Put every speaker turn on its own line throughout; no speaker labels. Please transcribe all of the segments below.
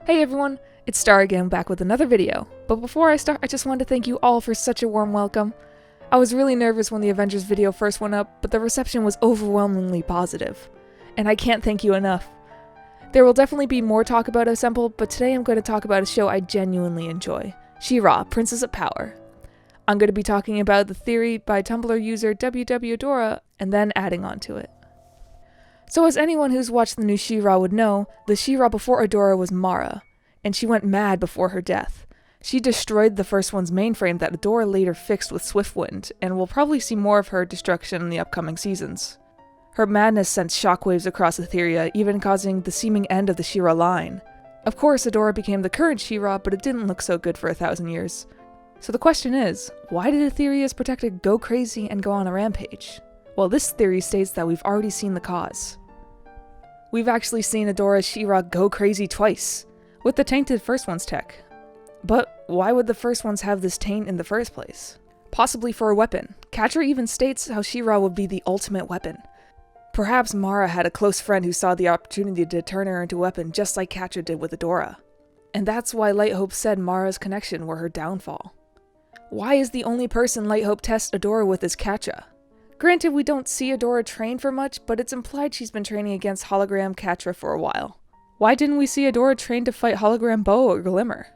Hey everyone, it's Star again, back with another video. But before I start, I just wanted to thank you all for such a warm welcome. I was really nervous when the Avengers video first went up, but the reception was overwhelmingly positive. And I can't thank you enough. There will definitely be more talk about Assemble, but today I'm going to talk about a show I genuinely enjoy. She-Ra, Princess of Power. I'm going to be talking about the theory by Tumblr user WW and then adding on to it. So as anyone who's watched the new She-Ra would know, the She-Ra before Adora was Mara, and she went mad before her death. She destroyed the first one's mainframe that Adora later fixed with Swiftwind, and we'll probably see more of her destruction in the upcoming seasons. Her madness sent shockwaves across Etheria, even causing the seeming end of the She-Ra line. Of course, Adora became the current She-Ra, but it didn't look so good for 1,000 years. So the question is, why did Etheria's protector go crazy and go on a rampage? Well, this theory states that we've already seen the cause. We've actually seen Adora's She-Ra go crazy twice, with the tainted first one's tech. But why would the first ones have this taint in the first place? Possibly for a weapon. Catra even states how She-Ra would be the ultimate weapon. Perhaps Mara had a close friend who saw the opportunity to turn her into a weapon just like Catra did with Adora. And that's why Lighthope said Mara's connection were her downfall. Why is the only person Lighthope tests Adora with is Catra? Granted, we don't see Adora train for much, but it's implied she's been training against Hologram Catra for a while. Why didn't we see Adora train to fight Hologram Bow or Glimmer?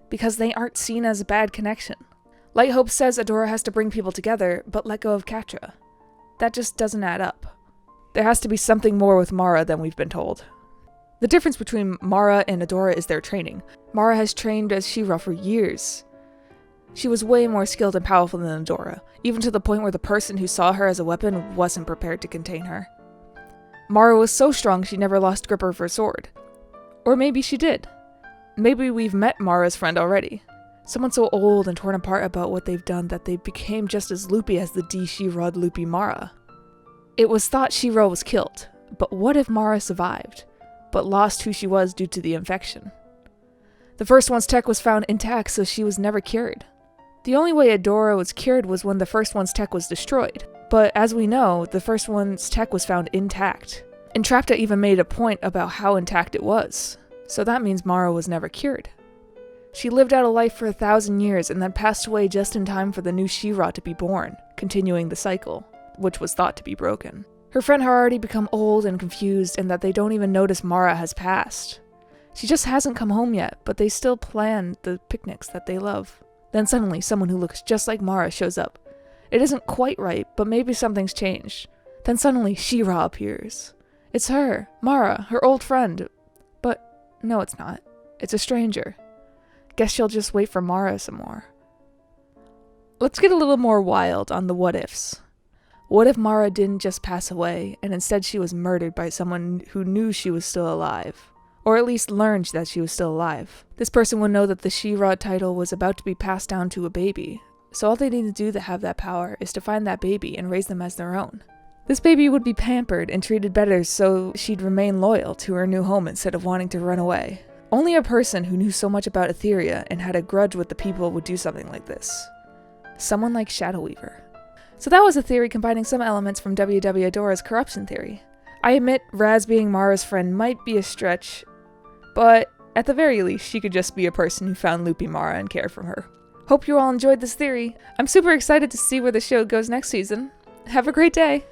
Because they aren't seen as a bad connection. Lighthope says Adora has to bring people together, but let go of Catra. That just doesn't add up. There has to be something more with Mara than we've been told. The difference between Mara and Adora is their training. Mara has trained as She-Ra for years. She was way more skilled and powerful than Adora, even to the point where the person who saw her as a weapon wasn't prepared to contain her. Mara was so strong she never lost grip of her sword. Or maybe she did. Maybe we've met Mara's friend already. Someone so old and torn apart about what they've done that they became just as loopy as the She-Ra'd loopy Mara. It was thought She-Ra was killed, but what if Mara survived, but lost who she was due to the infection? The first one's tech was found intact, so she was never cured. The only way Adora was cured was when the first one's tech was destroyed, but as we know, the first one's tech was found intact. Entrapta even made a point about how intact it was, so that means Mara was never cured. She lived out a life for 1,000 years and then passed away just in time for the new She-Ra to be born, continuing the cycle, which was thought to be broken. Her friend had already become old and confused, and that they don't even notice Mara has passed. She just hasn't come home yet, but they still plan the picnics that they love. Then suddenly, someone who looks just like Mara shows up. It isn't quite right, but maybe something's changed. Then suddenly, She-Ra appears. It's her, Mara, her old friend. But no, it's not. It's a stranger. Guess she'll just wait for Mara some more. Let's get a little more wild on the what-ifs. What if Mara didn't just pass away, and instead she was murdered by someone who knew she was still alive? Or at least learned that she was still alive. This person would know that the She-Ra title was about to be passed down to a baby, so all they need to do to have that power is to find that baby and raise them as their own. This baby would be pampered and treated better so she'd remain loyal to her new home instead of wanting to run away. Only a person who knew so much about Etheria and had a grudge with the people would do something like this. Someone like Shadow Weaver. So that was a theory combining some elements from WW Adora's corruption theory. I admit Raz being Mara's friend might be a stretch, but at the very least, she could just be a person who found loopy Mara and cared for her. Hope you all enjoyed this theory. I'm super excited to see where the show goes next season. Have a great day!